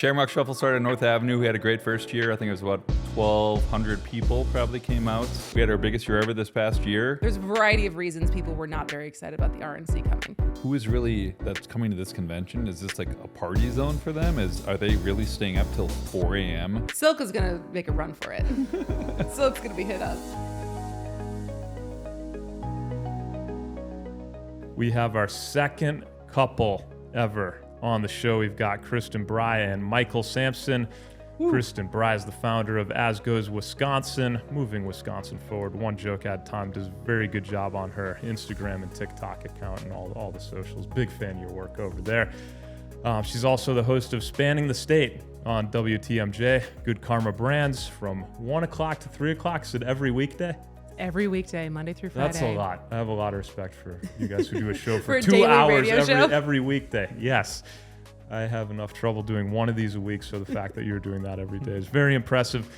Shamrock Shuffle started on North Avenue. We had a great first year. I think it was about 1,200 people probably came out. We had our biggest year ever this past year. There's a variety of reasons people were not very excited about the RNC coming. Who is really that's coming to this convention? Is this like a party zone for them? Are they really staying up till 4 a.m.? Silk is gonna make a run for it. Silk's gonna be hit up. We have our second couple ever on the show. We've got Kristin Brey and Michael Sampson. Woo. Kristin Brey is the founder of As Goes Wisconsin, moving Wisconsin forward one joke at a time. Does a very good job on her Instagram and TikTok account and all the socials. Big fan of your work over there. She's also the host of Spanning the State on WTMJ. Good Karma Brands from 1 o'clock to 3 o'clock. Is it every weekday? Every weekday, Monday through Friday. That's a lot. I have a lot of respect for you guys who do a show for a 2 daily hours radio show? every weekday. Yes. I have enough trouble doing one of these a week, so the fact that you're doing that every day is very impressive.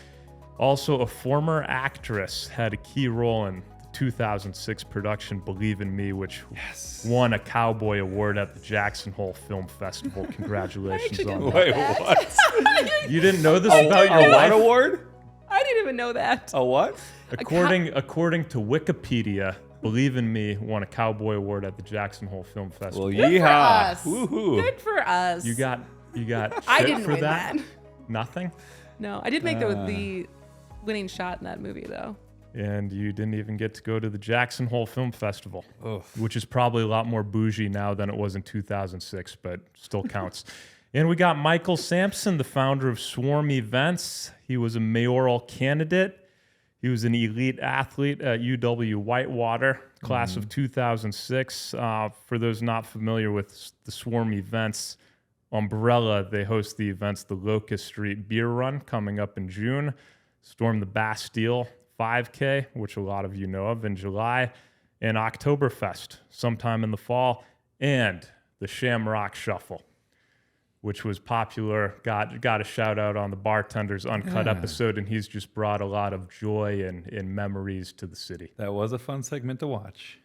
Also, a former actress had a key role in the 2006 production Believe in Me, which won a Cowboy Award at the Jackson Hole Film Festival. Congratulations on that. Wait, what? You didn't know this about your What wife? award? I didn't even know that. A what? According to Wikipedia, Believe in Me won a Cowboy Award at the Jackson Hole Film Festival. Well, Good for yeehaw. us. Woohoo. Good for us. You got I shit didn't for win that? that. Nothing? No, I did make the winning shot in that movie, though. And you didn't even get to go to the Jackson Hole Film Festival, Ugh. which is probably a lot more bougie now than it was in 2006, but still counts. And we got Michael Sampson, the founder of Swarmm Events. He was a mayoral candidate. He was an elite athlete at UW Whitewater, class of 2006. For those not familiar with the Swarmm Events umbrella, they host the events the Locust Street Beer Run coming up in June, Storm the Bastille 5K, which a lot of you know of, in July, and Oktoberfest sometime in the fall, and the Shamrock Shuffle, which was popular. Got a shout out on the Bartender's Uncut episode, and he's just brought a lot of joy and memories to the city. That was a fun segment to watch.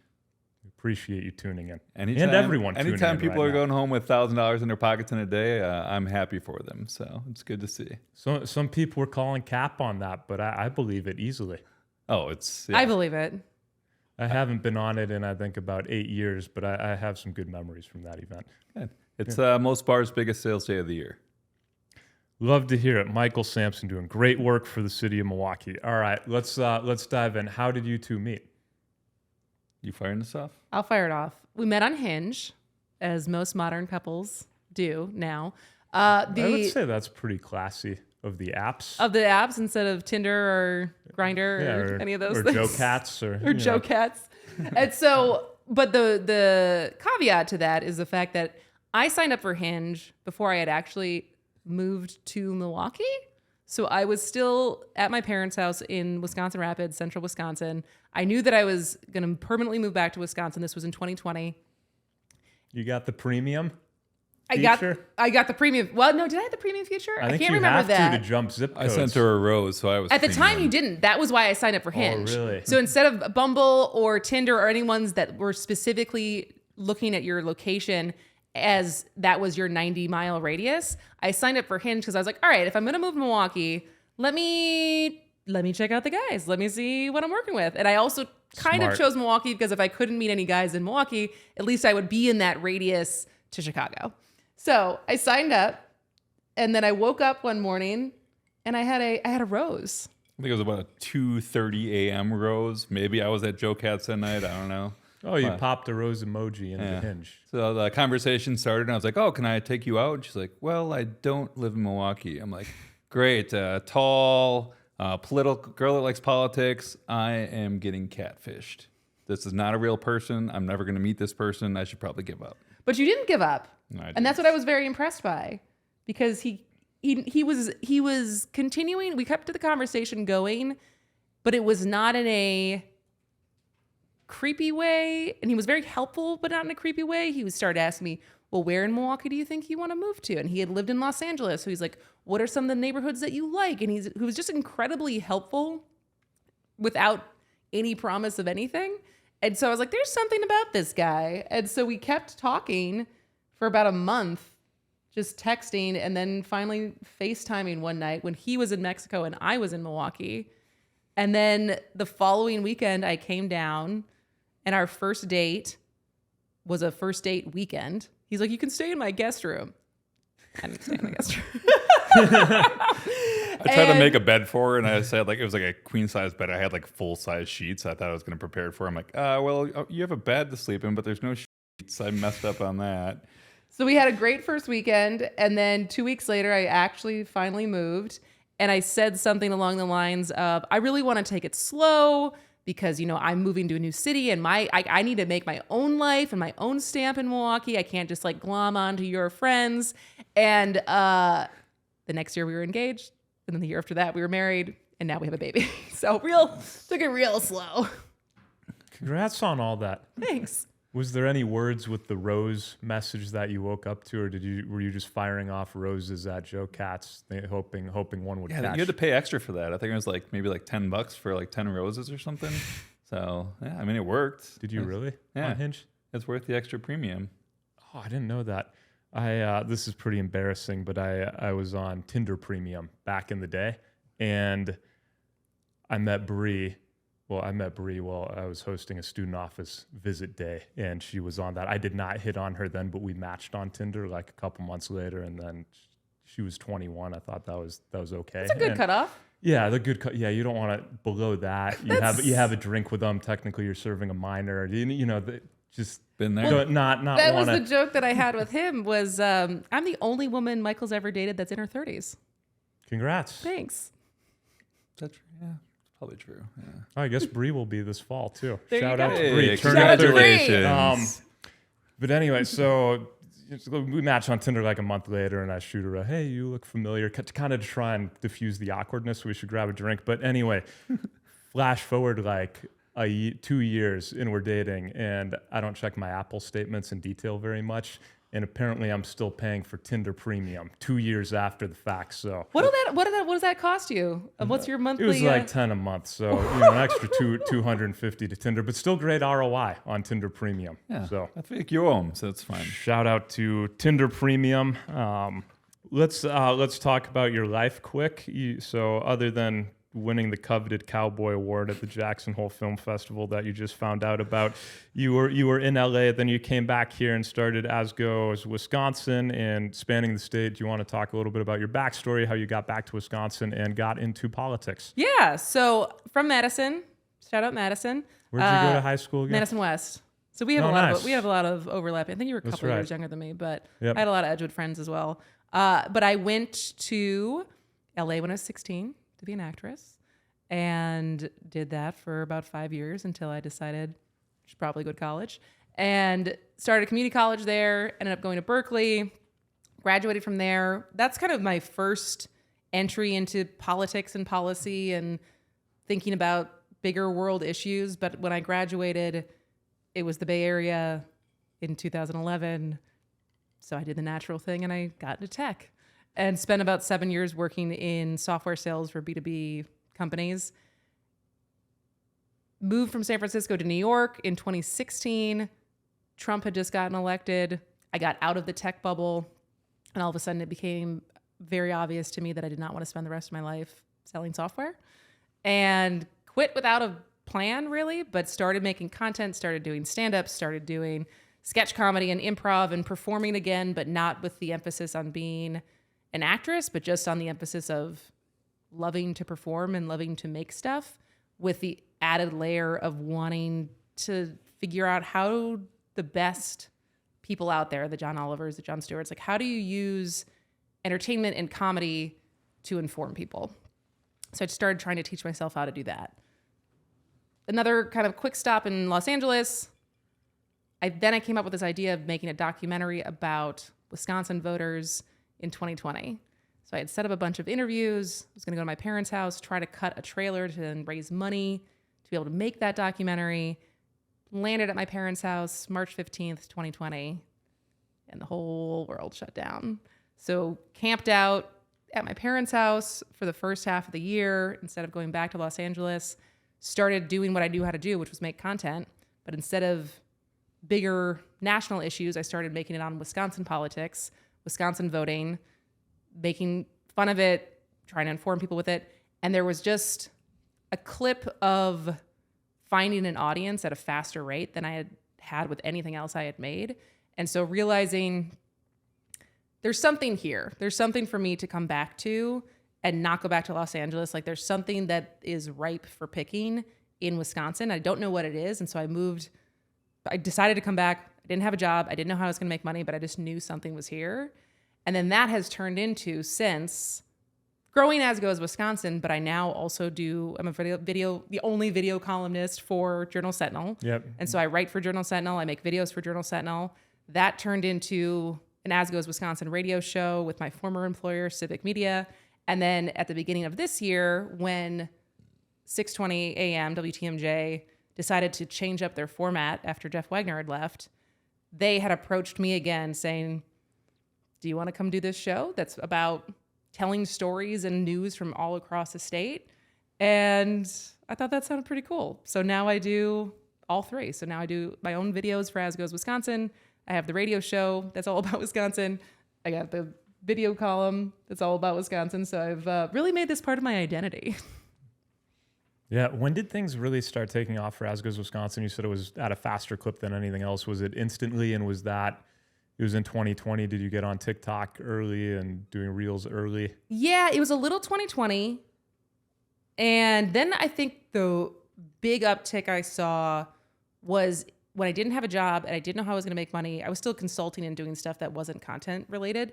Appreciate you tuning in. Anytime, and everyone tuning in. Anytime people right are now. going home with $1,000 in their pockets in a day, I'm happy for them. So it's good to see. So some people were calling cap on that, but I believe it easily. Oh, it's... I believe it. I haven't been on it in, I think, about 8 years, but I have some good memories from that event. Good. It's most bars' biggest sales day of the year. Love to hear it. Michael Sampson doing great work for the city of Milwaukee. All right, let's dive in. How did you two meet? You firing this off? I'll fire it off. We met on Hinge, as most modern couples do now. I would say that's pretty classy of the apps. Of the apps instead of Tinder or Grindr or any of those or things. Joe Cats or Joe Cats. And so, but the caveat to that is the fact that I signed up for Hinge before I had actually moved to Milwaukee. So I was still at my parents' house in Wisconsin Rapids, central Wisconsin. I knew that I was going to permanently move back to Wisconsin. This was in 2020. You got the premium I feature? got the premium. Well, no, did I have the premium feature? I think can't you remember have that. to jump zip I codes. sent her a rose, so I was... At the time, premium. you didn't. That was why I signed up for Hinge. Oh, really? So instead of Bumble or Tinder or any ones that were specifically looking at your location as that was your 90-mile radius, I signed up for Hinge because I was like, all right, if I'm going to move to Milwaukee, let me check out the guys. Let me see what I'm working with. And I also kind of chose Milwaukee because if I couldn't meet any guys in Milwaukee, at least I would be in that radius to Chicago. So I signed up, and then I woke up one morning, and I had a rose. I think it was about a 2:30 a.m. rose. Maybe I was at Joe Cats that night. I don't know. Oh, you popped a rose emoji into the Hinge. So the conversation started, and I was like, oh, can I take you out? And she's like, well, I don't live in Milwaukee. I'm like, great. Tall, political girl that likes politics. I am getting catfished. This is not a real person. I'm never going to meet this person. I should probably give up. But you didn't give up. No, I didn't. And that's what I was very impressed by, because he was continuing. We kept the conversation going, but it was not in a creepy way, and he was very helpful, but not in a creepy way. He would start asking me, well, where in Milwaukee do you think you want to move to? And he had lived in Los Angeles, so he's like, what are some of the neighborhoods that you like? And he was just incredibly helpful without any promise of anything. And so I was like, there's something about this guy. And so we kept talking for about a month, just texting and then finally FaceTiming one night when he was in Mexico and I was in Milwaukee. And then the following weekend, I came down and our first date was a first date weekend. He's like, you can stay in my guest room. I didn't stay in my guest room. I tried to make a bed for her, and I said like it was like a queen size bed. I had like full size sheets. I thought I was going to prepare it for her. I'm like, well, you have a bed to sleep in, but there's no sheets. I messed up on that. So we had a great first weekend, and then 2 weeks later, I actually finally moved, and I said something along the lines of, I really want to take it slow because, you know, I'm moving to a new city, and I need to make my own life and my own stamp in Milwaukee. I can't just like glom onto your friends. And the next year we were engaged, and then the year after that we were married, and now we have a baby. So took it real slow. Congrats on all that. Thanks. Was there any words with the rose message that you woke up to, or were you just firing off roses at Joe Katz, hoping one would catch? You had to pay extra for that. I think it was like maybe like $10 for like 10 roses or something. So yeah, I mean it worked. Did you really? Yeah. On Hinge? It's worth the extra premium. Oh, I didn't know that. This is pretty embarrassing, but I was on Tinder Premium back in the day, and I met Bree. Well, I met Bree while I was hosting a student office visit day, and she was on that. I did not hit on her then, but we matched on Tinder like a couple months later, and then she was 21. I thought that was okay. It's a good cutoff. Yeah, the good cut. Yeah, you don't want it below that. You have a drink with them. Technically, you're serving a minor. You know, just been there. Not that was the joke that I had with him. Was I'm the only woman Michael's ever dated that's in her 30s. Congrats. Thanks. That's yeah. Probably true. Yeah. I guess Bree will be this fall too. There Shout you out go. to Bree. Hey, Turn out to Bree. congratulations. But anyway, so we match on Tinder like a month later, and I shoot her a, hey, you look familiar, to kind of try and diffuse the awkwardness. We should grab a drink. But anyway, flash forward like 2 years, and we're dating, and I don't check my Apple statements in detail very much. And apparently, I'm still paying for Tinder Premium 2 years after the fact. So what does that cost you? What's your monthly? it was like 10 a month, so an extra 250 to Tinder, but still great ROI on Tinder Premium. Yeah. So I think you owe them, so it's fine. shout out to Tinder Premium. Let's talk about your life quick. So other than winning the coveted Cowboy Award at the Jackson Hole Film Festival that you just found out about, you were in LA, then you came back here and started Asgo's Wisconsin and spanning the state. Do you want to talk a little bit about your backstory, how you got back to Wisconsin and got into politics? Yeah. So from Madison, shout out Madison. Where'd you go to high school again? Madison West. So we have we have a lot of overlap. I think you were a couple years younger than me, but Yep. I had a lot of Edgewood friends as well. But I went to LA when I was 16 to be an actress, and did that for about 5 years until I decided I should probably go to college, and started a community college there. Ended up going to Berkeley, graduated from there. That's kind of my first entry into politics and policy and thinking about bigger world issues. But when I graduated, it was the Bay Area in 2011. So I did the natural thing and I got into tech and spent about 7 years working in software sales for B2B companies. Moved from San Francisco to New York in 2016. Trump had just gotten elected. I got out of the tech bubble, and all of a sudden it became very obvious to me that I did not want to spend the rest of my life selling software, and quit without a plan really, but started making content, started doing stand-ups, started doing sketch comedy and improv and performing again, but not with the emphasis on being an actress, but just on the emphasis of loving to perform and loving to make stuff, with the added layer of wanting to figure out how the best people out there, the John Olivers, the Jon Stewarts, like how do you use entertainment and comedy to inform people? So I started trying to teach myself how to do that. Another kind of quick stop in Los Angeles. I came up with this idea of making a documentary about Wisconsin voters in 2020. So I had set up a bunch of interviews. I was going to go to my parents' house, try to cut a trailer to then raise money to be able to make that documentary. Landed at my parents' house March 15th, 2020, and the whole world shut down. So camped out at my parents' house for the first half of the year instead of going back to Los Angeles. Started doing what I knew how to do, which was make content. But instead of bigger national issues, I started making it on Wisconsin politics, Wisconsin voting, making fun of it, trying to inform people with it. And there was just a clip of finding an audience at a faster rate than I had with anything else I had made. And so realizing there's something here. There's something for me to come back to and not go back to Los Angeles. Like there's something that is ripe for picking in Wisconsin. I don't know what it is. And so I decided to come back. I didn't have a job. I didn't know how I was going to make money, but I just knew something was here. And then that has turned into, since growing As Goes Wisconsin, but I now also I'm a the only video columnist for Journal Sentinel. Yep. And so I write for Journal Sentinel. I make videos for Journal Sentinel. That turned into an As Goes Wisconsin radio show with my former employer, Civic Media. And then at the beginning of this year, when 6:20 a.m. WTMJ decided to change up their format after Jeff Wagner had left, they had approached me again saying, do you want to come do this show that's about telling stories and news from all across the state? And I thought that sounded pretty cool. So now I do all three. So now I do my own videos for As Goes Wisconsin. I have the radio show that's all about Wisconsin. I got the video column that's all about Wisconsin. So I've really made this part of my identity. Yeah. When did things really start taking off for As Goes Wisconsin? You said it was at a faster clip than anything else. Was it instantly? And it was in 2020. Did you get on TikTok early and doing reels early? Yeah, it was a little 2020. And then I think the big uptick I saw was when I didn't have a job and I didn't know how I was going to make money. I was still consulting and doing stuff that wasn't content related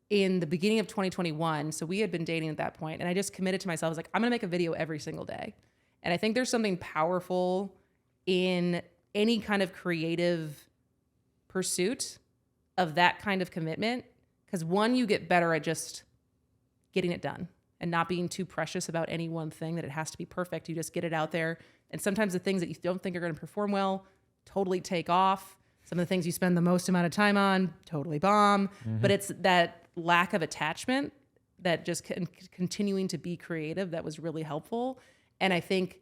in the beginning of 2021. So we had been dating at that point, and I just committed to myself. I was like, I'm going to make a video every single day. And I think there's something powerful in any kind of creative pursuit of that kind of commitment, because one, you get better at just getting it done and not being too precious about any one thing that it has to be perfect. You just get it out there. And sometimes the things that you don't think are going to perform well totally take off. Some of the things you spend the most amount of time on totally bomb. Mm-hmm. But it's that lack of attachment, that just continuing to be creative, that was really helpful. And I think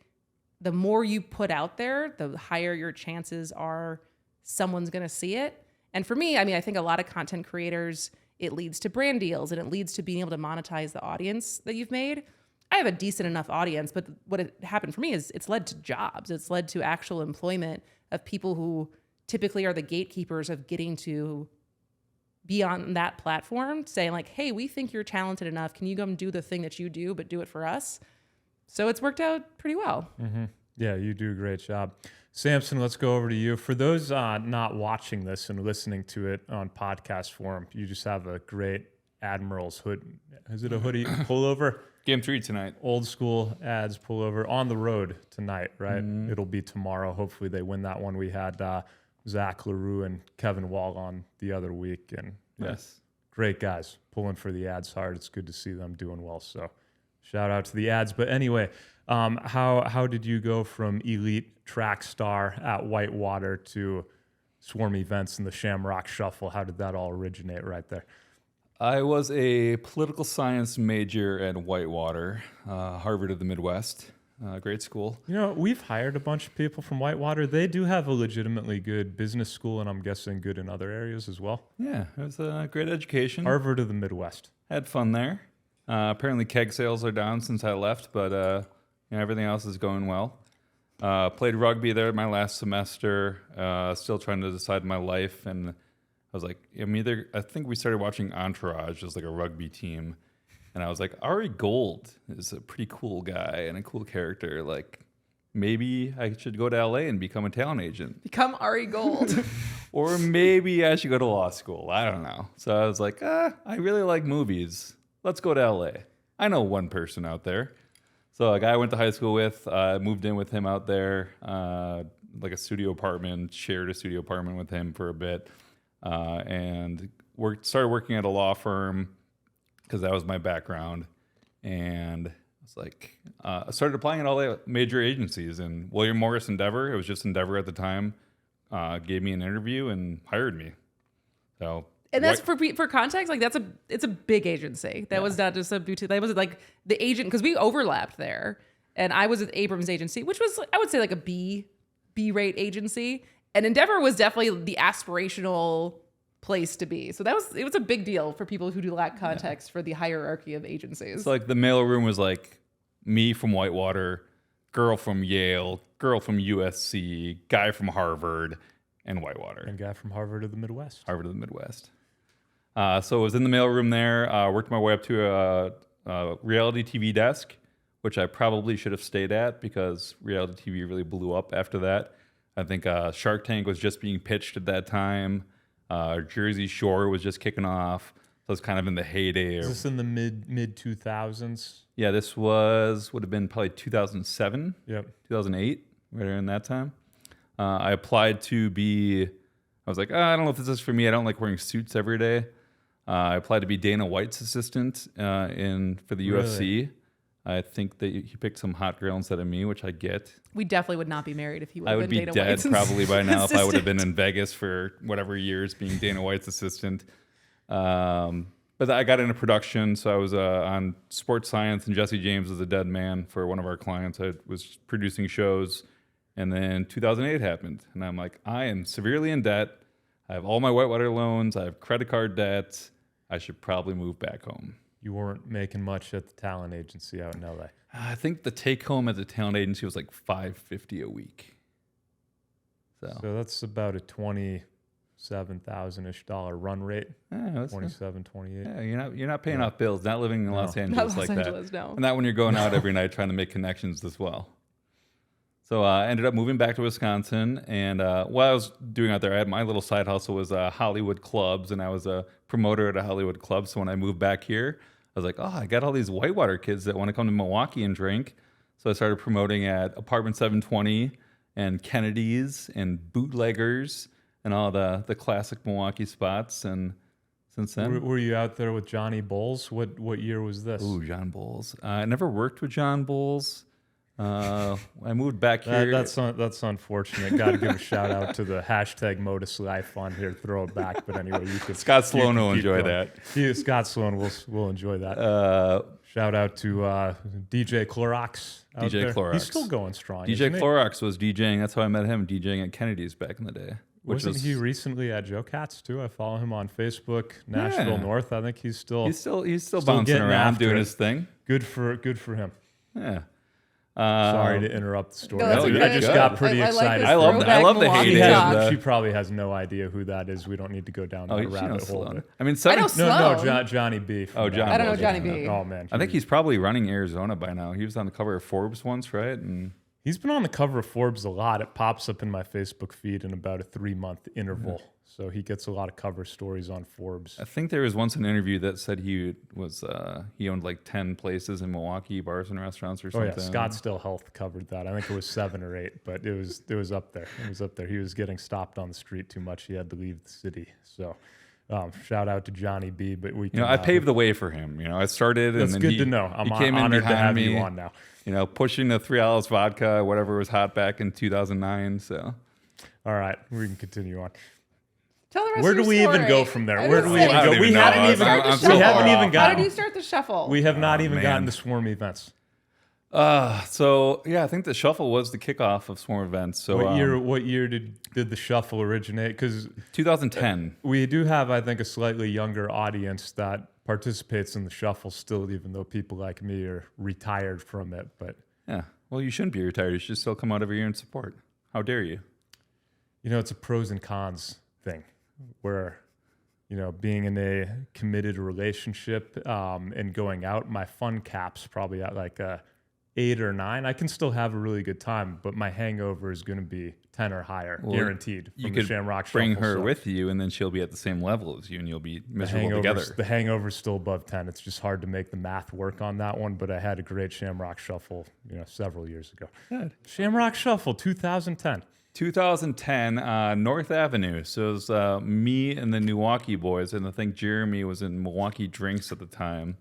the more you put out there, the higher your chances are someone's going to see it. And for me, I mean, I think a lot of content creators, it leads to brand deals and it leads to being able to monetize the audience that you've made. I have a decent enough audience, but what happened for me is it's led to jobs. It's led to actual employment of people who typically are the gatekeepers of getting to be on that platform, saying like, hey, we think you're talented enough. Can you come do the thing that you do, but do it for us? So it's worked out pretty well. Mm-hmm. Yeah, you do a great job. Sampson, let's go over to you. For those not watching this and listening to it on podcast form, you just have a great Admiral's hood. Is it a hoodie pullover? Game 3 tonight. Old school ads pullover on the road tonight, right? Mm-hmm. It'll be tomorrow. Hopefully they win that one. We had Zach LaRue and Kevin Wall on the other week. And yes, great guys pulling for the ads hard. It's good to see them doing well. So shout out to the ads. But anyway, how did you go from elite track star at Whitewater to Swarmm Events and the Shamrock Shuffle? How did that all originate right there? I was a political science major at Whitewater, Harvard of the Midwest. Great school. You know, we've hired a bunch of people from Whitewater. They do have a legitimately good business school, and I'm guessing good in other areas as well. Yeah, it was a great education. Harvard of the Midwest. Had fun there. Apparently keg sales are down since I left, but everything else is going well. Played rugby there my last semester, still trying to decide my life. And I was like, I think we started watching Entourage as like a rugby team. And I was like, Ari Gold is a pretty cool guy and a cool character. Like, maybe I should go to LA and become a talent agent. Become Ari Gold. Or maybe I should go to law school. I don't know. So I was like, I really like movies. Let's go to LA. I know one person out there. So a guy I went to high school with, moved in with him out there, like a studio apartment, shared a studio apartment with him for a bit, and started working at a law firm because that was my background. And I was like, I started applying at all the major agencies, and William Morris Endeavor, it was just Endeavor at the time, gave me an interview and hired me. So. And that's for context, like it's a big agency. That was not just a boutique. That was like the agent, because we overlapped there. And I was with Abrams Agency, which was, I would say, like a B-rate agency. And Endeavor was definitely the aspirational place to be. So it was a big deal for people who do lack context for the hierarchy of agencies. So like the mailroom was like me from Whitewater, girl from Yale, girl from USC, guy from Harvard, and Whitewater. And guy from Harvard of the Midwest. Harvard of the Midwest. So I was in the mailroom there, worked my way up to a reality TV desk, which I probably should have stayed at because reality TV really blew up after that. I think Shark Tank was just being pitched at that time. Jersey Shore was just kicking off. So it was kind of in the heyday. Is this in the mid 2000s? Yeah, this would have been probably 2007, 2008, right around that time. I applied to be, I was like, I don't know if this is for me. I don't like wearing suits every day. I applied to be Dana White's assistant for the UFC. Really? I think that he picked some hot girl instead of me, which I get. We definitely would not be married if he would I have would been be Dana dead White's probably by now if I would have been assistant. in Vegas for whatever years being Dana White's assistant. But I got into production, so I was on Sports Science, and Jesse James was a dead man for one of our clients. I was producing shows, and then 2008 happened, and I'm like, I am severely in debt. I have all my Whitewater loans. I have credit card debts. I should probably move back home. You weren't making much at the talent agency out in LA. I think the take home at the talent agency was like $550 a week. So that's about a $27,000-ish run rate. Yeah, that's 27, 28. Yeah, you're not paying off bills, not living in Los Angeles Not Los like Angeles, that. no. And not when you're going out every night trying to make connections as well. So I ended up moving back to Wisconsin, and while I was doing out there, I had my little side hustle was Hollywood clubs, and I was a promoter at a Hollywood club. So when I moved back here, I was like, oh, I got all these Whitewater kids that want to come to Milwaukee and drink. So I started promoting at Apartment 720 and Kennedy's and Bootleggers and all the classic Milwaukee spots. And since then, Were you out there with Johnny Bowles? What year was this? ooh, John Bowles. I never worked with John Bowles. I moved back here. That's unfortunate. Got to give a shout out to the hashtag Modus Life on here. Throw it back, but anyway, you could. Scott Sloan will keep enjoy going. that. Scott Sloan will enjoy that. Shout out to DJ Clorox. out DJ there. Clorox. He's still going strong. DJ isn't he? Clorox was DJing. That's how I met him, DJing at Kennedy's back in the day. Wasn't he recently at Joe Cats too? I follow him on Facebook, Nashville Yeah. North. I think he's still Still bouncing getting around after doing it. his thing. good for him. Yeah. Sorry to interrupt the story. No, that's you're I good. just good. got pretty I like excited. this I love throwback the Milwaukee heyday of talk. the- She probably has no idea who that is. We don't need to go down that she rabbit knows hole. Sloan. but- I mean, I know No, Sloan. Johnny B. from Oh, that. John I don't know Bowles, Johnny yeah. B. Oh man, I think he's probably running Arizona by now. He was on the cover of Forbes once, right? And he's been on the cover of Forbes a lot. It pops up in my Facebook feed in about a 3-month interval. So he gets a lot of cover stories on Forbes. I think there was once an interview that said he owned like 10 places in Milwaukee, bars and restaurants or Oh something. yeah, Scottsdale Health covered that. I think it was 7 or 8, but it was up there. It was up there. He was getting stopped on the street too much. He had to leave the city. So shout out to Johnny B. But we can, I paved the way for him. I started, That's and then good to know. I'm he came in honored to behind have me, you on now. Pushing the 3 Alice vodka, whatever was hot back in 2009. So All right, we can continue on. Tell the rest Where of do your we even story. go from there? I Where was do we saying, even go? I don't We even know. haven't I'm- even I'm we so haven't far even off. How gotten did you start the shuffle? we have not even gotten man. to Swarmm Events. So yeah, I think the shuffle was the kickoff of Swarmm Events. So What year did the shuffle originate? Because 2010. we do have, I think, a slightly younger audience that participates in the shuffle still, even though people like me are retired from it. But Yeah. Well, you shouldn't be retired. You should still come out every year and support. How dare you? it's a pros and cons thing, where being in a committed relationship and going out, my fun cap's probably at like a 8 or 9. I can still have a really good time, but my hangover is going to be 10 or higher, Well, guaranteed. You From the could Shamrock bring Shuffle, her so with you, and then she'll be at the same level as you, and you'll be the miserable together. hangover's still above 10. It's just hard to make the math work on that one, but I had a great Shamrock Shuffle, several years ago. Good. Shamrock Shuffle 2010. 2010, North Avenue. So it was me and the Milwaukee boys, and I think Jeremy was in Milwaukee Drinks at the time.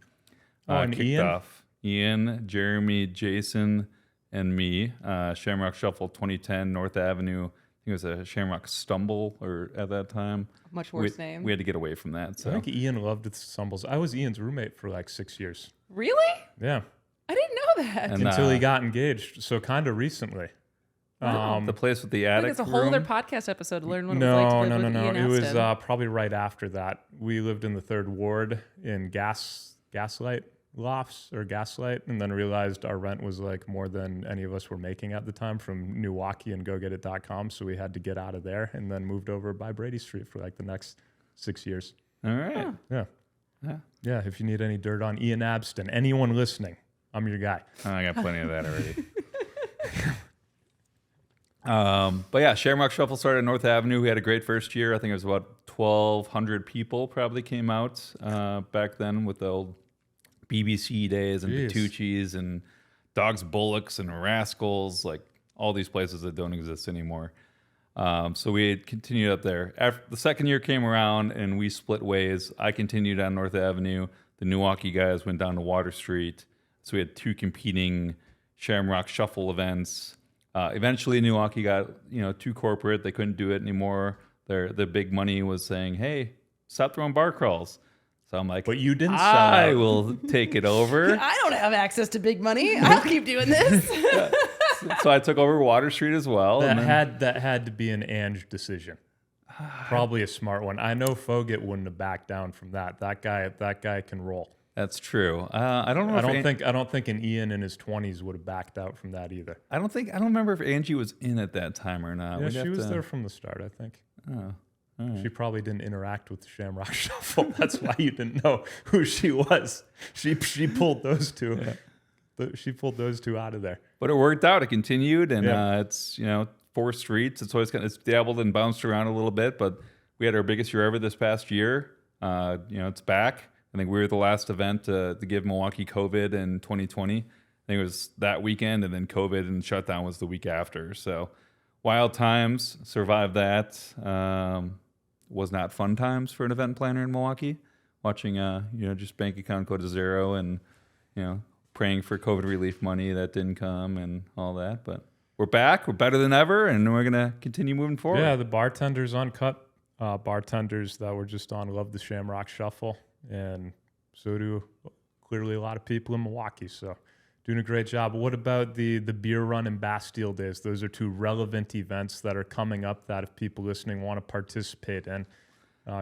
And Kicked Ian? off. Ian, Jeremy, Jason, and me. Shamrock Shuffle 2010, North Avenue. I think it was a Shamrock Stumble or at that time. Much worse name. We had to get away from that. I So think Ian loved the stumbles. I was Ian's roommate for like 6 years. Really? Yeah, I didn't know that. And, until he got engaged. So kind of recently. The place with the I attic think it's a whole room? other podcast episode to learn what it was like to live with Ian It was Aston. probably right after that. We lived in the 3rd Ward in Gaslight lofts or Gaslight, and then realized our rent was like more than any of us were making at the time from Milwaukee and GoGetIt.com. So we had to get out of there and then moved over by Brady Street for like the next 6 years. All right. Yeah. If you need any dirt on Ian Abston, anyone listening, I'm your guy. Oh, I got plenty of that already. But yeah, Shamrock Shuffle started at North Avenue. We had a great first year. I think it was about 1,200 people probably came out back then with the old BBC days and Bertucci's and Dogs Bullocks and Rascals, like all these places that don't exist anymore. So we had continued up there. After the second year came around and we split ways. I continued on North Avenue. The Milwaukee guys went down to Water Street. So we had 2 competing Shamrock Shuffle events. Eventually, Milwaukee got too corporate. They couldn't do it anymore. The big money was saying, "Hey, stop throwing bar crawls." So I'm like, But you didn't sell I out. will take it over. I don't have access to big money. I'll keep doing this. So I took over Water Street as well. That and then- had to be an Ange decision. Probably a smart one. I know Foget wouldn't have backed down from that. That guy can roll. That's true. I don't know. I don't think an Ian in his 20s would have backed out from that either. I don't remember if Angie was in at that time or not. Yeah, We'd she have was to- there from the start, I think. Oh. She probably didn't interact with the Shamrock Shuffle. That's why you didn't know who she was. She pulled those two. She pulled those two out of there. But it worked out. It continued, and Yeah. it's 4 streets. It's always it's dabbled and bounced around a little bit, but we had our biggest year ever this past year. It's back. I think we were the last event to give Milwaukee COVID in 2020. I think it was that weekend, and then COVID and shutdown was the week after. So wild times. Survived that. Was not fun times for an event planner in Milwaukee. Watching just bank account go to zero and praying for COVID relief money that didn't come and all that. But we're back. We're better than ever, and we're gonna continue moving forward. Yeah, the bartenders Uncut, bartenders that were just on love the Shamrock Shuffle, and so do clearly a lot of people in Milwaukee. So doing a great job. What about the beer run and Bastille days? Those are 2 relevant events that are coming up that if people listening want to participate in.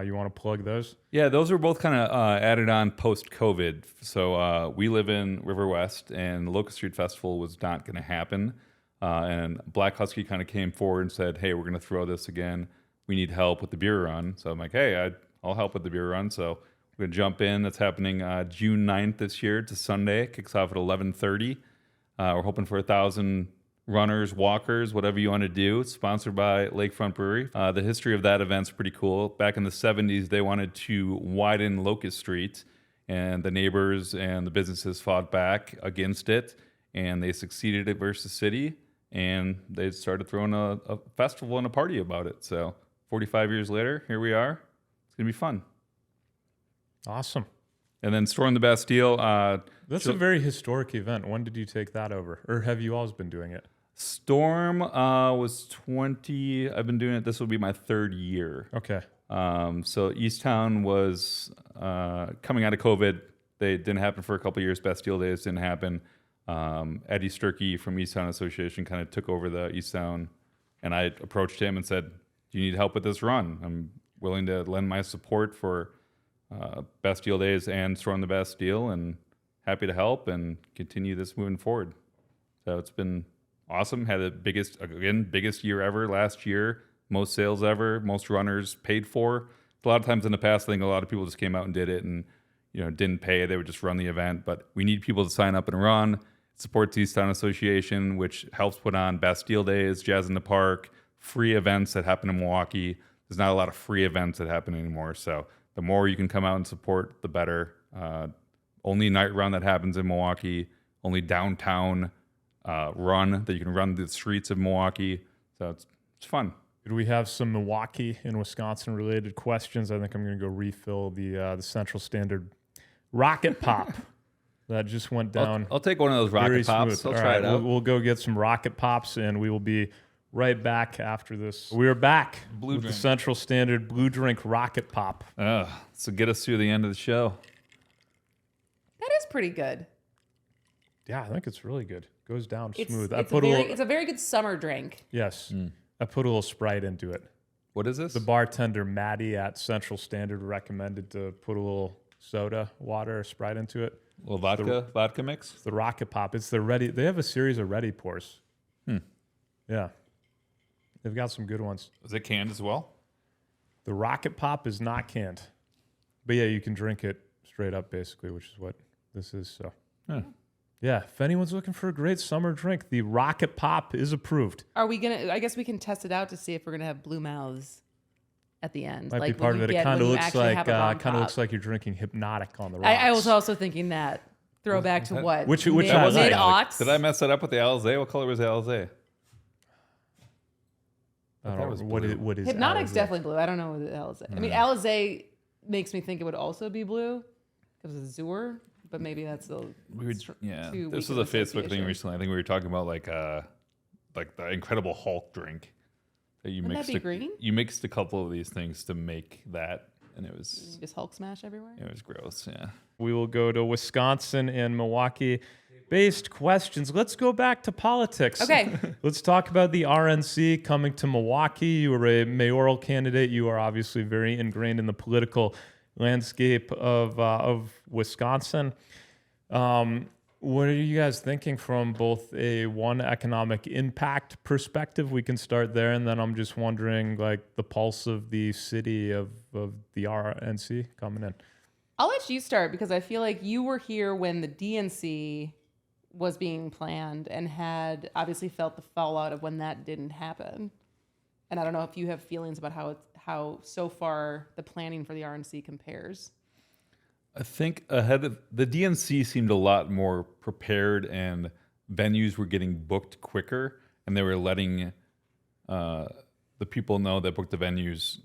You want to plug those? Yeah, those were both kind of added on post-COVID. So we live in River West, and the Locust Street Festival was not going to happen. And Black Husky kind of came forward and said, "Hey, we're going to throw this again. We need help with the beer run." So I'm like, "Hey, I'll help with the beer run." So we're going to jump in. That's happening June 9th this year. It's a Sunday. It kicks off at 11:30. We're hoping for 1,000 runners, walkers, whatever you want to do. It's sponsored by Lakefront Brewery. The history of that event's pretty cool. Back in the 70s, they wanted to widen Locust Street, and the neighbors and the businesses fought back against it, and they succeeded at versus city, and they started throwing a festival and a party about it. So 45 years later, here we are. It's going to be fun. Awesome. And then Storm the Bastille. That's a very historic event. When did you take that over? Or have you always been doing it? Storm was 20. I've been doing it. This will be my 3rd year. Okay. So Easttown was coming out of COVID. They didn't happen for a couple of years. Bastille Days didn't happen. Eddie Sturkey from Easttown Association kind of took over the Easttown, and I approached him and said, "Do you need help with this run? I'm willing to lend my support for Bastille Days and Storm the Bastille, and happy to help and continue this moving forward." So it's been awesome. Had the biggest year ever last year. Most sales ever. Most runners paid for. A lot of times in the past, I think a lot of people just came out and did it and didn't pay. They would just run the event. But we need people to sign up and run. It supports Easttown Association, which helps put on Bastille Days, Jazz in the Park, free events that happen in Milwaukee. There's not a lot of free events that happen anymore. So the more you can come out and support, the better. Only night run that happens in Milwaukee. Only downtown run that you can run the streets of Milwaukee. So it's fun. Did we have some Milwaukee and Wisconsin related questions? I think I'm going to go refill the Central Standard Rocket Pop that just went down. I'll take one of those Rocket very Pops. smooth. I'll All try right, it out. We'll go get some Rocket Pops, and we will be right back after this. We are back Blue with drink. the Central Standard Blue Drink Rocket Pop. So get us through the end of the show. That is pretty good. Yeah, I think it's really good. Goes down It's, smooth. it's a very good summer drink. Yes. I put a little Sprite into it. What is this? The bartender, Maddie at Central Standard, recommended to put a little soda, water, Sprite into it. A little vodka mix? It's the Rocket Pop. It's the ready. They have a series of ready pours. Yeah. They've got some good ones. Is it canned as well? The Rocket Pop is not canned. But yeah, you can drink it straight up basically, which is what this is. So yeah, if anyone's looking for a great summer drink, the Rocket Pop is approved. Are we gonna? I guess we can test it out to see if we're gonna have blue mouths at the end. Might like be part of it. It kind of looks like you're drinking Hypnotic on the rocks. I was also thinking that. Throwback to what? Which mid I like. aughts? Did I mess that up with the Alizé? What color was the Alizé? What is Hypnotic's Alizé? definitely blue. I don't know what the Alizé. I mean, Alizé makes me think it would also be blue because of Zur, but maybe that's the This was a Facebook thing recently. I think we were talking about like the Incredible Hulk drink that you Wouldn't mixed. that be green? You mixed a couple of these things to make that, and it was Just Hulk smash everywhere. it was gross. Yeah. We will go to Wisconsin and Milwaukee-based questions. Let's go back to politics. Okay. Let's talk about the RNC coming to Milwaukee. You were a mayoral candidate. You are obviously very ingrained in the political landscape of Wisconsin. What are you guys thinking from both a economic impact perspective? We can start there, and then I'm just wondering, like, the pulse of the city of the RNC coming in. I'll let you start because I feel like you were here when the DNC was being planned and had obviously felt the fallout of when that didn't happen. And I don't know if you have feelings about how so far the planning for the RNC compares. I think ahead of the DNC seemed a lot more prepared, and venues were getting booked quicker, and they were letting the people know that booked the venues.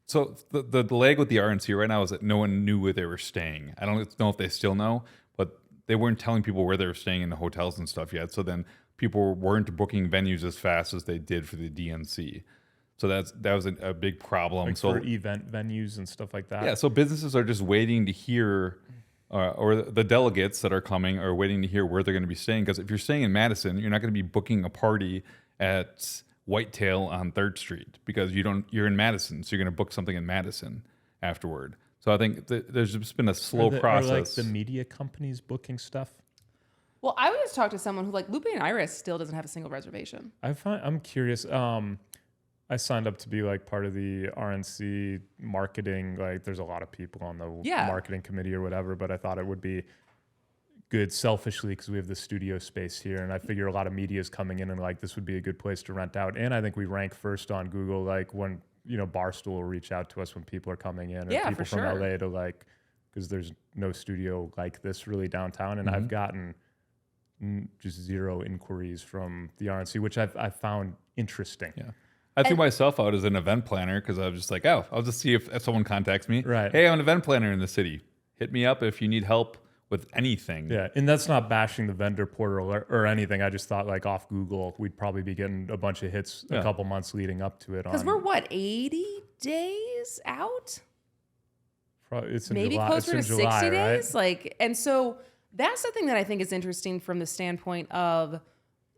So the lag with the RNC right now is that no one knew where they were staying. I don't know if they still know, but they weren't telling people where they were staying in the hotels and stuff yet. So then people weren't booking venues as fast as they did for the DNC. So that was a big problem. Like for event venues and stuff like that. Yeah, so businesses are just waiting to hear, or the delegates that are coming are waiting to hear where they're going to be staying. Because if you're staying in Madison, you're not going to be booking a party at Whitetail on 3rd Street because you're in Madison, so you're going to book something in Madison afterward. So I think there's just been a slow process. Are like the media companies booking stuff? Well, I would just talk to someone who like Lupe and Iris still doesn't have a single reservation. I'm curious. I signed up to be like part of the RNC marketing. Like, there's a lot of people on the marketing committee or whatever, but I thought it would be good selfishly because we have the studio space here, and I figure a lot of media is coming in, and like this would be a good place to rent out. And I think we rank first on Google, like when Barstool will reach out to us when people are coming in, or people from LA to like, because there's no studio like this really downtown, and I've gotten just zero inquiries from the RNC, which I've found interesting. Yeah. I threw myself out as an event planner because I was just like, I'll just see if someone contacts me. Right. Hey, I'm an event planner in the city. Hit me up if you need help with anything. Yeah, and that's not bashing the vendor portal or anything. I just thought like off Google, we'd probably be getting a bunch of hits a couple months leading up to it. Because we're 80 days out? It's in maybe July. closer to 60 July, days. Right? And so that's the thing that I think is interesting from the standpoint of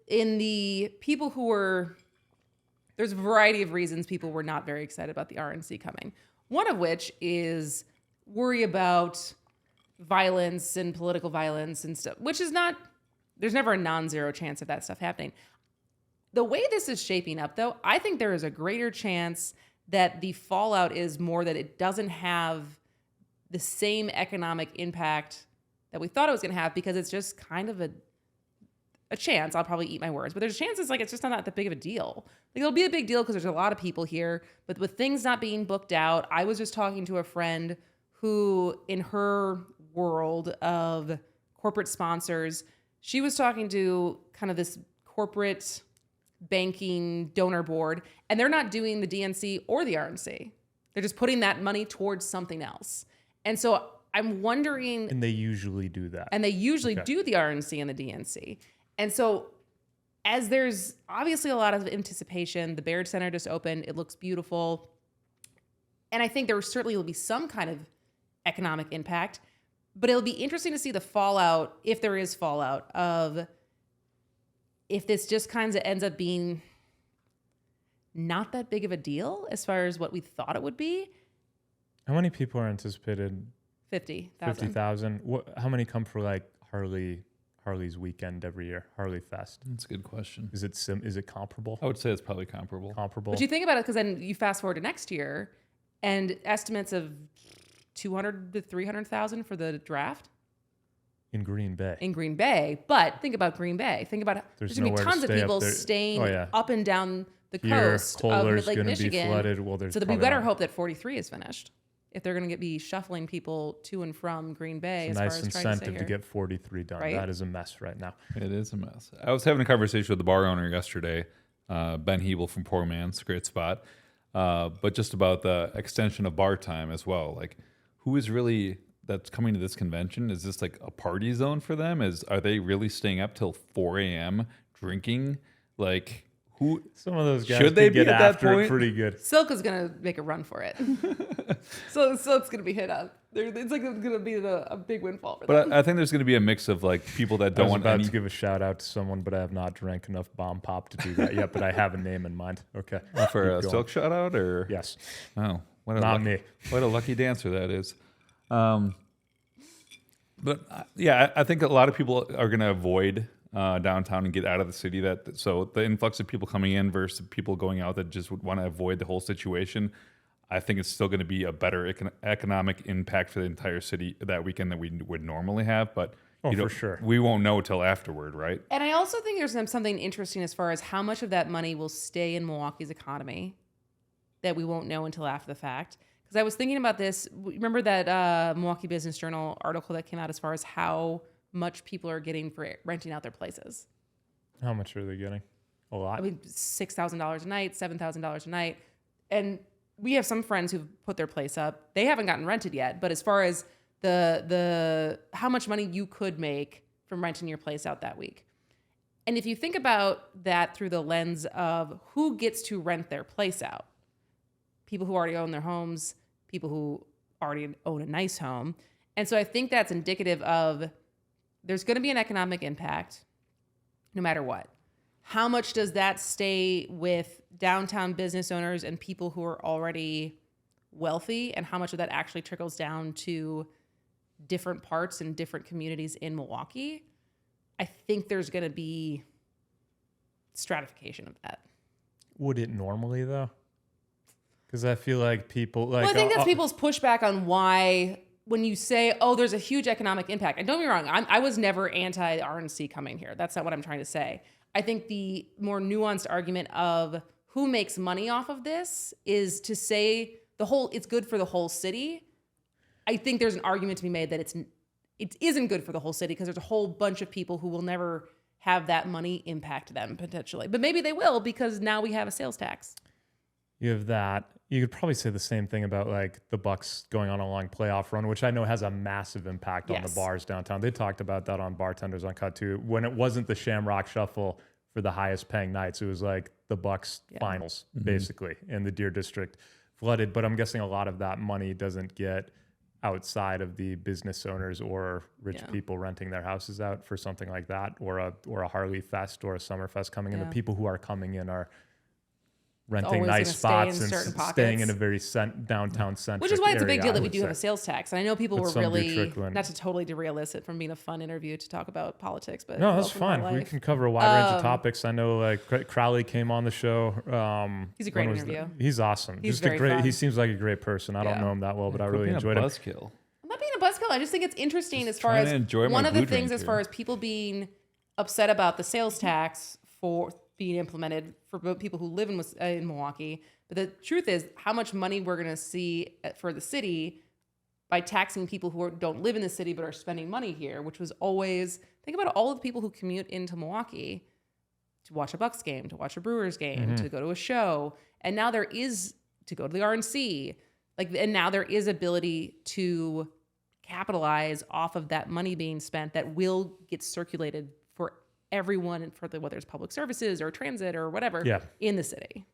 in the people who were, there's a variety of reasons people were not very excited about the RNC coming. One of which is worry about violence and political violence and stuff, which is not, there's never a non-zero chance of that stuff happening. The way this is shaping up, though, I think there is a greater chance that the fallout is more that it doesn't have the same economic impact that we thought it was going to have because it's just kind of a chance. I'll probably eat my words, but there's chances like it's just not that big of a deal. Like it'll be a big deal because there's a lot of people here, but with things not being booked out, I was just talking to a friend who in her world of corporate sponsors, she was talking to kind of this corporate banking donor board, and they're not doing the DNC or the RNC. They're just putting that money towards something else. And so I'm wondering... And they usually do that. And they usually do the RNC and the DNC. And so as there's obviously a lot of anticipation, the Baird Center just opened. It looks beautiful. And I think there certainly will be some kind of economic impact. But it'll be interesting to see the fallout, if there is fallout, of if this just kind of ends up being not that big of a deal as far as what we thought it would be. How many people are anticipated? 50,000. 50,000. How many come for like Harley's weekend every year? Harley Fest. That's a good question. Is it comparable? I would say it's probably comparable. Comparable. But you think about it, because then you fast forward to next year, and estimates of 200 to 300,000 for the draft in Green Bay. in Green Bay. But think about Green Bay. Think about There's there's going to be nowhere to tons of stay up people there. staying Oh, yeah. up and down the Here, coast of Kohler's Lake going to be Michigan. flooded. Well, there's So that we probably better not- hope that 43 is finished. If they're going to be shuffling people to and from Green Bay, It's as a far nice as trying to stay incentive to here. get 43 done. Right? That is a mess right now. It is a mess. I was having a conversation with the bar owner yesterday, Ben Hebel from Poor Man's, great spot, but just about the extension of bar time as well. Like, who is really that's coming to this convention? Is this like a party zone for them? Are they really staying up till 4 a.m. drinking? Like, who? Some of those guys Should they could be get at that after it point? pretty good. Silk is going to make a run for it. So Silk's going to be hit up. It's like going to be a big windfall for them. But I think there's going to be a mix of like people that I don't was want about any. to give a shout out to someone, but I have not drank enough Bomb Pop to do that yet. But I have a name in mind. Okay. For a Keep going. Silk shout out or Yes. Oh, what a Not lucky, me. What a lucky dancer that is. But yeah, I think a lot of people are going to avoid downtown and get out of the city. So the influx of people coming in versus people going out that just would want to avoid the whole situation. I think it's still going to be a better economic impact for the entire city that weekend that we would normally have. But for sure. we won't know till afterward, right? And I also think there's something interesting as far as how much of that money will stay in Milwaukee's economy that we won't know until after the fact. Because I was thinking about this. Remember that Milwaukee Business Journal article that came out as far as how much people are getting for renting out their places? How much are they getting? A lot. I mean, $6,000 a night, $7,000 a night. And we have some friends who've put their place up. They haven't gotten rented yet. But as far as the how much money you could make from renting your place out that week. And if you think about that through the lens of who gets to rent their place out, people who already own their homes, people who already own a nice home. And so I think that's indicative of there's going to be an economic impact no matter what. How much does that stay with downtown business owners and people who are already wealthy, and how much of that actually trickles down to different parts and different communities in Milwaukee? I think there's going to be stratification of that. Would it normally though? Because I feel like people like. Well, I think that's people's pushback on why when you say, oh, there's a huge economic impact. And don't get me wrong, I was never anti-RNC coming here. That's not what I'm trying to say. I think the more nuanced argument of who makes money off of this is to say it's good for the whole city. I think there's an argument to be made that it isn't good for the whole city because there's a whole bunch of people who will never have that money impact them potentially. But maybe they will because now we have a sales tax. You have that. You could probably say the same thing about like the Bucks going on a long playoff run, which I know has a massive impact on the Yes. bars downtown. They talked about that on Bartenders Uncut too. When it wasn't the Shamrock Shuffle for the highest paying nights, it was like the Bucks finals basically, and the Deer District flooded. But I'm guessing a lot of that money doesn't get outside of the business owners or rich people renting their houses out for something like that, or a Harley Fest or a Summer Fest coming in. The people who are coming in are renting always nice gonna stay spots in and certain staying pockets. in a do downtown centric Which is why it's a big area, deal I that we would do have say. a sales tax. And I know people But were some do really, trickle in. not to totally derail this from being a fun interview to talk about politics, but No, that's welcome to my fine. We life. can cover a wide range of topics. I know like Crowley came on the show. He's a great when was interview. He's awesome. He's Just very a great. fun. He seems like a great person. I don't Yeah. know him that well, but I Quit really being enjoyed a him. buzzkill. I'm not being a buzzkill. I just think it's interesting as far trying as to enjoy my one of the blue things drink as here. far as people being upset about the sales tax for being implemented for people who live in Milwaukee. But the truth is how much money we're going to see for the city by taxing people who don't live in the city but are spending money here, which was always, think about all of the people who commute into Milwaukee to watch a Bucks game, to watch a Brewers game, to go to a show. And now there is to go to the RNC. And now there is ability to capitalize off of that money being spent that will get circulated for everyone, and for whether it's public services or transit or whatever in the city.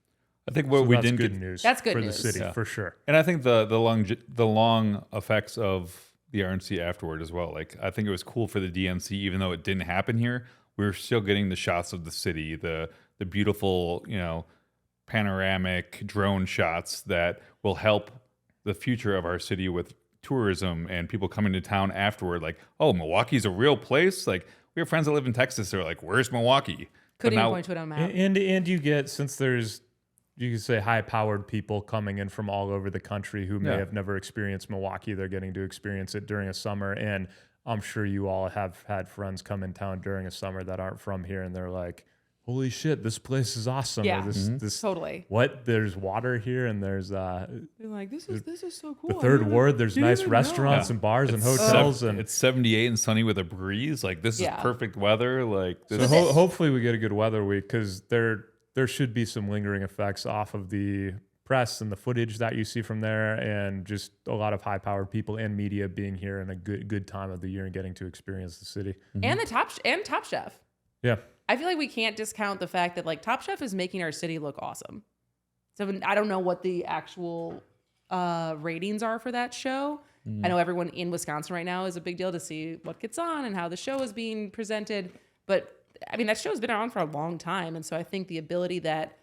I think what So we that's didn't good get, news. That's good for news. the city Yeah. for sure. and I think the long effects of the RNC afterward as well. Like, I think it was cool for the DNC, even though it didn't happen here. We were still getting the shots of the city, the beautiful, panoramic drone shots that will help the future of our city with tourism and people coming to town afterward. Like, oh, Milwaukee's a real place. Like, we have friends that live in Texas. They're like, where's Milwaukee? Couldn't even point to it on a map. And you get, since there's, you could say, high-powered people coming in from all over the country who may have never experienced Milwaukee. They're getting to experience it during a summer. And I'm sure you all have had friends come in town during a summer that aren't from here, and they're like, holy shit, this place is awesome. Yeah, or this totally. What? There's water here, and there's You're like, this is so cool. the third word. There's nice restaurants and bars and hotels, and it's 78 and sunny with a breeze. Like, this is perfect weather. Like, this so hopefully we get a good weather week, because there should be some lingering effects off of the press and the footage that you see from there, and just a lot of high-powered people and media being here in a good time of the year and getting to experience the city. And the Top Chef. Yeah. I feel like we can't discount the fact that like Top Chef is making our city look awesome. So I don't know what the actual ratings are for that show. I know everyone in Wisconsin right now is a big deal to see what gets on and how the show is being presented. But I mean, that show has been on for a long time. And so I think the ability that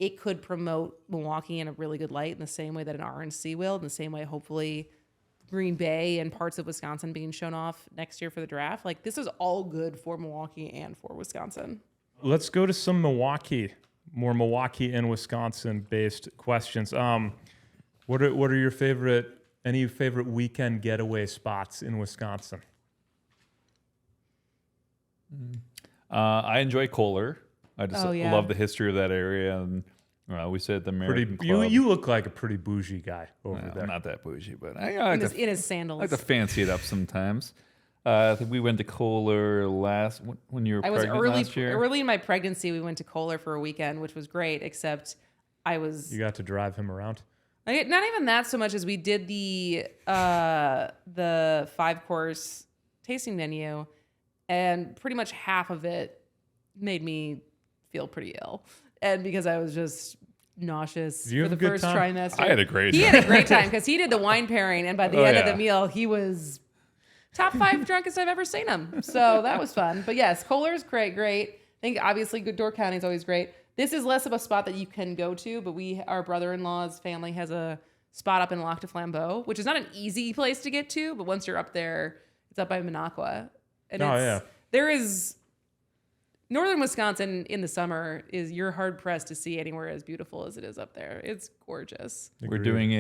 it could promote Milwaukee in a really good light in the same way that an RNC will, in the same way, hopefully, Green Bay and parts of Wisconsin being shown off next year for the draft. Like, this is all good for Milwaukee and for Wisconsin. Let's go to some more Milwaukee and Wisconsin based questions. What are your any favorite weekend getaway spots in Wisconsin? I enjoy Kohler. I just love the history of that area, and we stay at the American Club. You look like a pretty bougie guy over there. I'm not that bougie, but in his sandals. I like to fancy it up sometimes. I think we went to Kohler when you were pregnant last year. Early in my pregnancy, we went to Kohler for a weekend, which was great, except You got to drive him around? Not even that so much as we did the 5-course tasting menu, and pretty much half of it made me feel pretty ill. And because I was just nauseous for the first trimester. I had a great time. He had a great time because he did the wine pairing, and by the end of the meal, he was top 5 drunkest I've ever seen him. So that was fun. But yes, Kohler's great. I think obviously Good Door County is always great. This is less of a spot that you can go to, but our brother-in-law's family has a spot up in Lac de Flambeau, which is not an easy place to get to, but once you're up there, it's up by Minocqua. And there is northern Wisconsin in the summer you're hard pressed to see anywhere as beautiful as it is up there. It's gorgeous. We're doing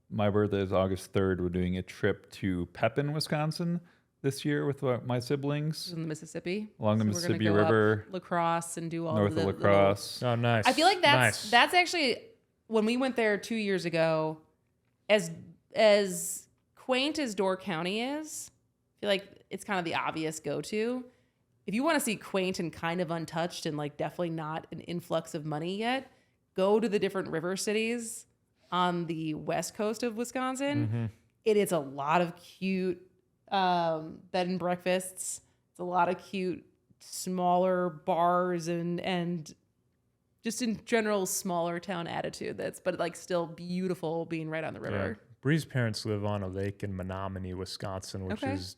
my birthday is August 3rd. We're doing a trip to Pepin, Wisconsin this year with my siblings. In the Mississippi. Along the Mississippi River. La Crosse and do all north of La Crosse. Oh, nice. I feel like that's actually, when we went there 2 years ago, as quaint as Door County is, I feel like it's kind of the obvious go-to. If you want to see quaint and kind of untouched and like definitely not an influx of money yet, go to the different river cities on the west coast of Wisconsin. Mm-hmm. It is a lot of cute bed and breakfasts. It's a lot of cute smaller bars and just in general smaller town attitude. But like still beautiful being right on the river. Yeah. Bree's parents live on a lake in Menominee, Wisconsin, which is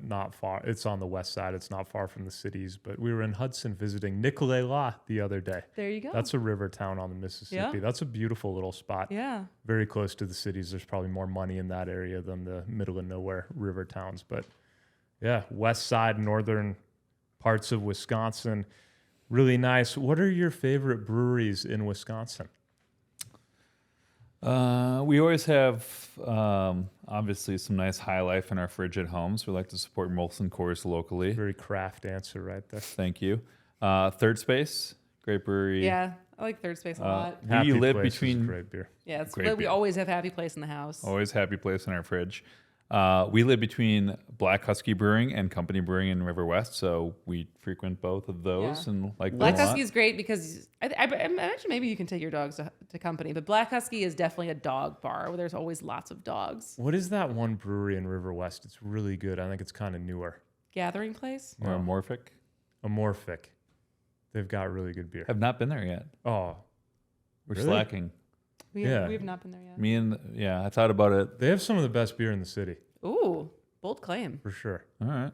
not far. It's on the west side. It's not far from the cities. But we were in Hudson visiting Nicolet the other day. There you go. That's a river town on the Mississippi. Yeah. That's a beautiful little spot. Yeah. Very close to the cities. There's probably more money in that area than the middle of nowhere river towns. But yeah, west side, northern parts of Wisconsin. Really nice. What are your favorite breweries in Wisconsin? We always have, obviously, some nice High Life in our fridge at home. So we like to support Molson Coors locally. Very craft answer right there. Thank you. Third Space, great brewery. Yeah, I like Third Space a lot. Happy live Place between great beer. Yeah, it's great. We always have Happy Place in the house. Always Happy Place in our fridge. We live between Black Husky Brewing and Company Brewing in River West, so we frequent both of those and like Black Husky is great because I imagine maybe you can take your dogs to Company, but Black Husky is definitely a dog bar where there's always lots of dogs. What is that one brewery in River West? It's really good. I think it's kind of newer. Gathering Place? Or Amorphic? Amorphic. They've got really good beer. Have not been there yet. Oh, we're slacking. We Yeah. have not been there yet. I thought about it. They have some of the best beer in the city, Ooh, bold claim. for sure. All right.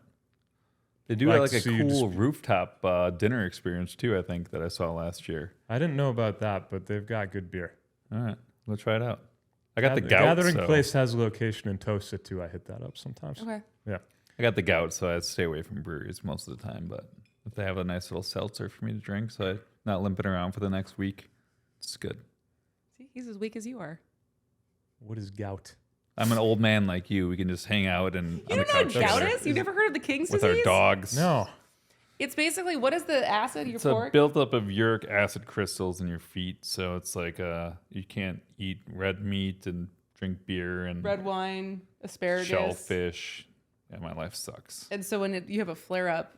They do Like like to a see you cool rooftop dinner experience too, I think, that I saw last year. I didn't know about that, but they've got good beer. All right. We'll try it out. I got the gout. Gathering so Place has a location in Tosa too. I hit that up sometimes. Okay. Yeah. I got the gout, so I stay away from breweries most of the time. But if they have a nice little seltzer for me to drink, so I'm not limping around for the next week, it's good. See, he's as weak as you are. What is gout? I'm an old man like you. We can just hang out and You on the don't know couch what gout together is? You've never heard of the King's with disease? our dogs. No. It's basically, what is the acid? Your It's a pork? buildup of uric acid crystals in your feet. So it's like you can't eat red meat and drink beer and Red wine, asparagus. shellfish. Yeah, my life sucks. And so when you have a flare up,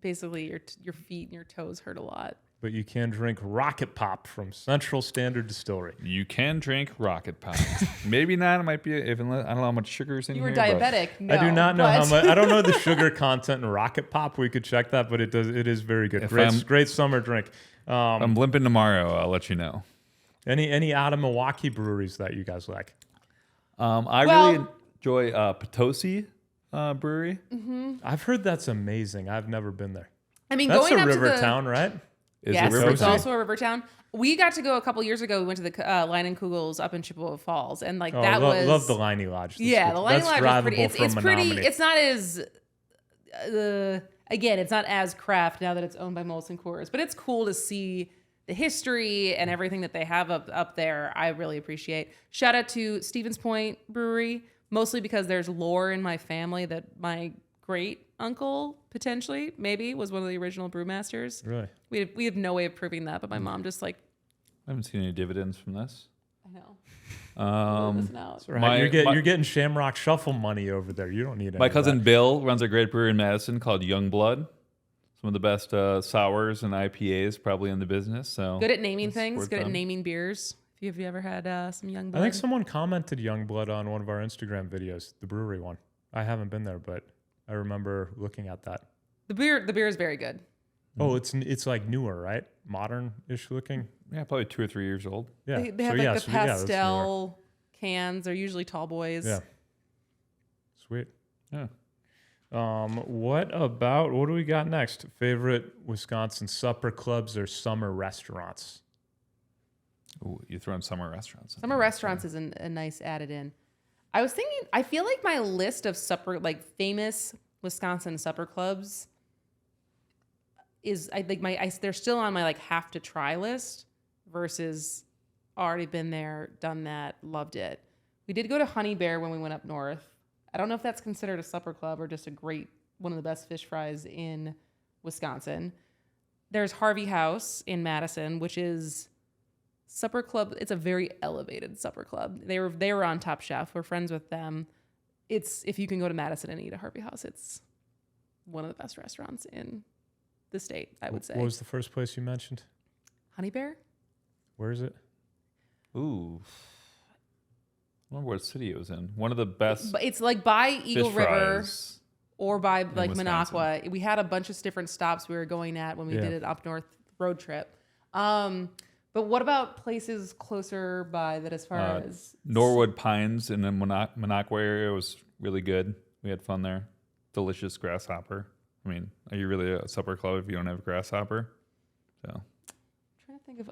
basically your feet and your toes hurt a lot. But you can drink Rocket Pop from Central Standard Distillery. You can drink Rocket Pop. Maybe not. It might be. I don't know how much sugar's in You here. were but diabetic. No, I do not know but- how much. I don't know the sugar content in Rocket Pop. We could check that, but it is very good. If Great summer drink. I'm limping tomorrow. I'll let you know. Any out of Milwaukee breweries that you guys like? I Well- really enjoy Potosi Brewery. I've heard that's amazing. I've never been there. I mean, That's going a up river to the, town, right? Is yes, it it's Potosi? also a river town. We got to go a couple years ago. We went to the Leinenkugels up in Chippewa Falls, and like that was love the Liney Lodge. yeah, the Leinenkugel Lodge That's is pretty. drivable It's from pretty. Menominee. It's not as again, it's not as craft now that it's owned by Molson Coors, but it's cool to see the history and everything that they have up there. I really appreciate. Shout out to Stevens Point Brewery, mostly because there's lore in my family that my great uncle potentially maybe was one of the original brewmasters. Really? We have no way of proving that, but my mom just like, I haven't seen any dividends from this. I know. Listen out. Right. You're getting Shamrock Shuffle money over there. You don't need any My of cousin that. Bill runs a great brewery in Madison called Youngblood. Some of the best sours and IPAs probably in the business. So Good at naming let's things. support Good at them. naming beers. Have you ever had some Young I Blood? think someone commented Youngblood on one of our Instagram videos, the brewery one. I haven't been there, but I remember looking at that. The beer is very good. Oh, it's like newer, right? Modern-ish looking. Yeah, probably 2 or 3 years old. Yeah. They have like the that's newer. pastel cans. They're usually tall boys. Yeah. Sweet. Yeah. What do we got next? Favorite Wisconsin supper clubs or summer restaurants? Ooh, you throw in summer restaurants. Summer restaurants is a nice added in. I was thinking, I feel like my list of famous Wisconsin supper clubs is, I think they're still on my have to try list versus already been there, done that, loved it. We did go to Honey Bear when we went up north. I don't know if that's considered a supper club or just one of the best fish fries in Wisconsin. There's Harvey House in Madison, which is supper club. It's a very elevated supper club. They were on Top Chef. We're friends with them. If you can go to Madison and eat at Harvey House, it's one of the best restaurants in the state, I would say. What was the first place you mentioned? Honey Bear? Where is it? Ooh. I remember what city it was in. One of the best But it's like by Eagle fish River fries. or by Wisconsin. Minocqua. We had a bunch of different stops we were going at when we did an up north road trip. But what about places closer by that as far as Norwood Pines in the Minocqua area was really good. We had fun there. Delicious grasshopper. I mean, are you really a supper club if you don't have grasshopper? So I'm trying to think of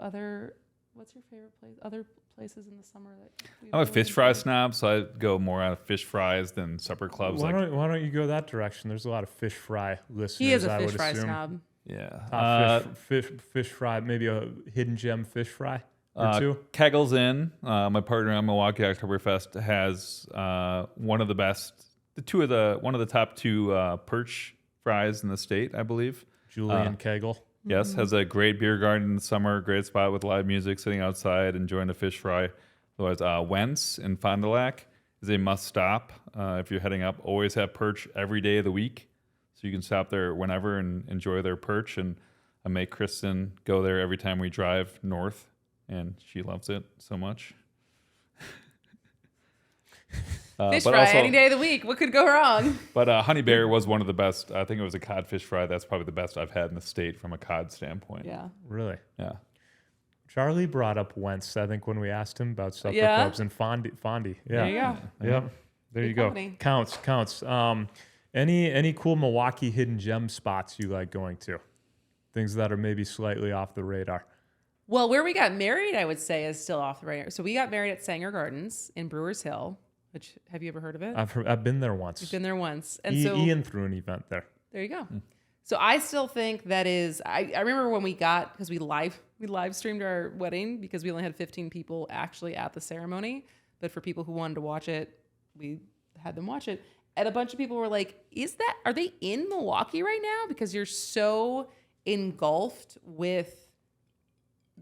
what's your favorite place? Other places in the summer that I'm a fish fry snob, so I go more out of fish fries than supper clubs. Why don't you go that direction? There's a lot of fish fry listeners. He is a I fish would fry assume. snob. yeah. Top fish fry, maybe a hidden gem fish fry or two. Kegel's Inn, my partner on Milwaukee Oktoberfest, has one of the top 2 perch fries in the state, I believe. Julian Kegel. Yes, has a great beer garden in the summer, great spot with live music, sitting outside, enjoying a fish fry. Otherwise, Wentz in Fond du Lac is a must stop. If you're heading up, always have perch every day of the week. So you can stop there whenever and enjoy their perch. And I make Kristin go there every time we drive north, and she loves it so much. Fish but fry also- any day of the week. What could go wrong? But Honey Bear was one of the best. I think it was a cod fish fry. That's probably the best I've had in the state from a cod standpoint. Yeah. Really? Yeah. Charlie brought up Wentz, I think, when we asked him about supper Yeah? clubs and Fondy. Yeah. There you go. Yep. There you Good go. company. Counts. Any cool Milwaukee hidden gem spots you like going to? Things that are maybe slightly off the radar. Well, where we got married, I would say, is still off the radar. So we got married at Sanger Gardens in Brewers Hill. Which, have you ever heard of it? I've been there once. You've been there once, and Ian threw an event there. there you go. So I still think that is. I remember when we got, because we live streamed our wedding because we only had 15 people actually at the ceremony, but for people who wanted to watch it, we had them watch it, and a bunch of people were like, are they in Milwaukee right now? Because you're so engulfed with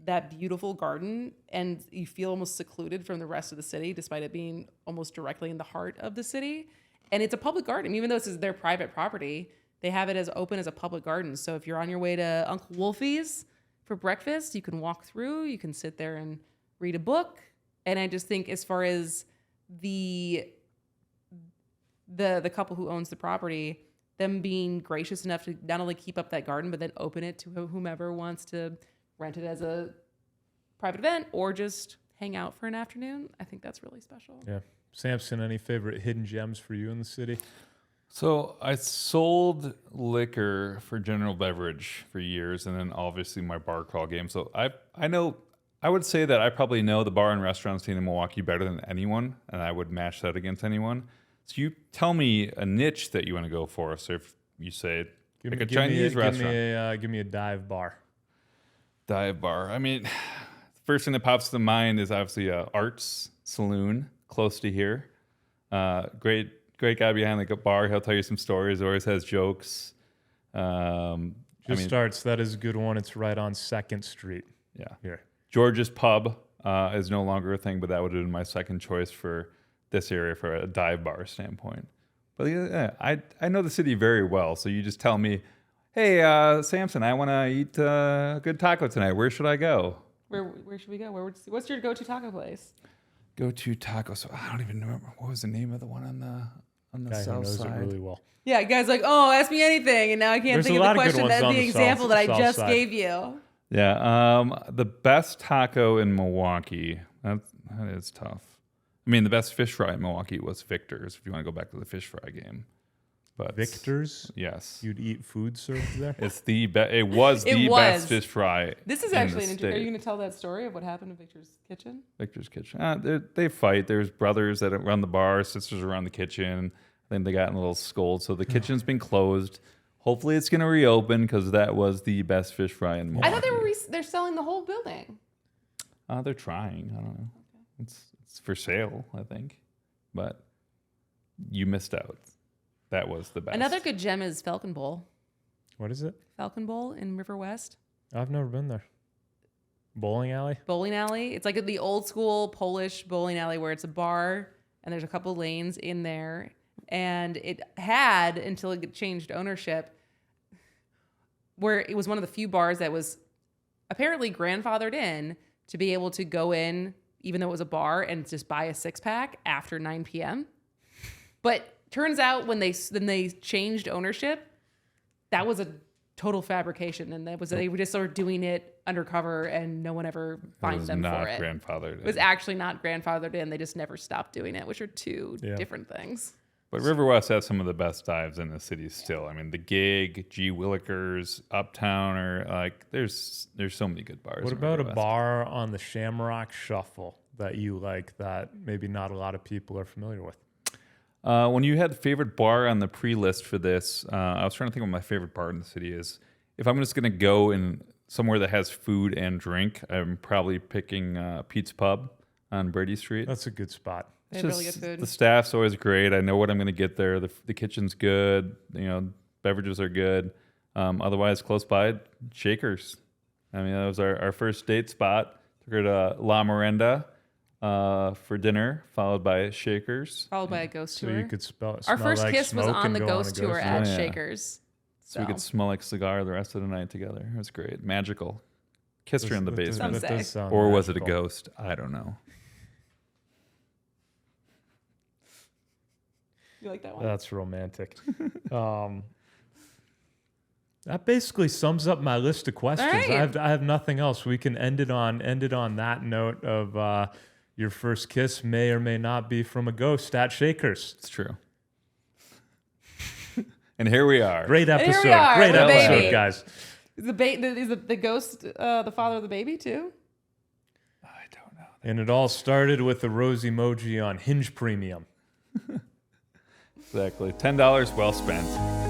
that beautiful garden and you feel almost secluded from the rest of the city, despite it being almost directly in the heart of the city. And it's a public garden, even though this is their private property. They have it as open as a public garden. So if you're on your way to Uncle Wolfie's for breakfast, you can walk through, you can sit there and read a book. And I just think, as far as the couple who owns the property, them being gracious enough to not only keep up that garden, but then open it to whomever wants to rent it as a private event or just hang out for an afternoon. I think that's really special. Yeah. Sampson, any favorite hidden gems for you in the city? So I sold liquor for general beverage for years, and then obviously my bar crawl game. So I would say that I probably know the bar and restaurant scene in Milwaukee better than anyone, and I would match that against anyone. So you tell me a niche that you want to go for. So if you say a Chinese restaurant, give me a dive bar. Dive bar. I mean, first thing that pops to mind is obviously Arts Saloon, close to here. Great guy behind the bar. He'll tell you some stories. Always has jokes. Starts. That is a good one. It's right on 2nd Street. Yeah. Here. George's Pub is no longer a thing, but that would have been my second choice for this area for a dive bar standpoint. But yeah, I know the city very well, so you just tell me, hey, Sampson, I want to eat a good taco tonight. Where should I go? Where should we go? What's your go-to taco place? Go-to taco. So I don't even remember what was the name of the one on the Guy who south knows side. it really well. Yeah, guys, like, oh, ask me anything, and now I can't There's think a of the lot of good question. ones That's on the the example that I south just side. gave you. Yeah, the best taco in Milwaukee. That is tough. I mean, the best fish fry in Milwaukee was Victor's. If you want to go back to the fish fry game, but Victor's. yes, You'd eat food served there. it's the best. It was the best fish fry. This is in actually the Are state. you going to tell that story of what happened in Victor's kitchen? Victor's Kitchen. They fight. There's brothers that run the bar, sisters around the kitchen. Then they got in a little scold. So the kitchen's been closed. Hopefully it's going to reopen because that was the best fish fry in Milwaukee. I thought they're selling the whole building. They're trying. I don't know. It's for sale, I think. But you missed out. That was the best. Another good gem is Falcon Bowl. What is it? Falcon Bowl in River West. I've never been there. Bowling alley? Bowling alley. It's like the old school Polish bowling alley where it's a bar and there's a couple lanes in there. And it had, until it changed ownership, where it was one of the few bars that was apparently grandfathered in to be able to go in, even though it was a bar, and just buy a 6-pack after 9 p.m. But turns out when they changed ownership, that was a total fabrication, and they were just sort of doing it undercover, and no one ever fined them for it. Grandfathered. It was actually not grandfathered in. They just never stopped doing it, which are two different things. But River West has some of the best dives in the city still. I mean, the Gig, G. Willikers, Uptown, or like there's so many good bars. What in about River a West. bar on the Shamrock Shuffle that you like that maybe not a lot of people are familiar with? When you had favorite bar on the pre-list for this, I was trying to think what my favorite bar in the city is. If I'm just going to go in somewhere that has food and drink, I'm probably picking Pete's Pub on Brady Street. That's a good spot. They have really good food. The staff's always great. I know what I'm going to get there. The kitchen's good. Beverages are good. Otherwise, close by, Shakers. I mean, that was our first date spot. Took her to La Miranda for dinner, followed by Shakers. Followed by a ghost So tour. you could smell Our first like kiss was smoke on and the go ghost tour at Oh, yeah. Shakers. So we could smell like cigar the rest of the night together. It was great. Magical. Kissed her in the basement. Some say. Or was it a ghost? I don't know. You like that one? That's romantic. That basically sums up my list of questions. Right. I have nothing else. We can end it on that note of your first kiss may or may not be from a ghost at Shakers. It's true. And here we are. Great episode. Here we are, Great the episode, baby. guys. Is the ghost the father of the baby too? I don't know. And it all started with a rose emoji on Hinge Premium. Exactly. $10 well spent.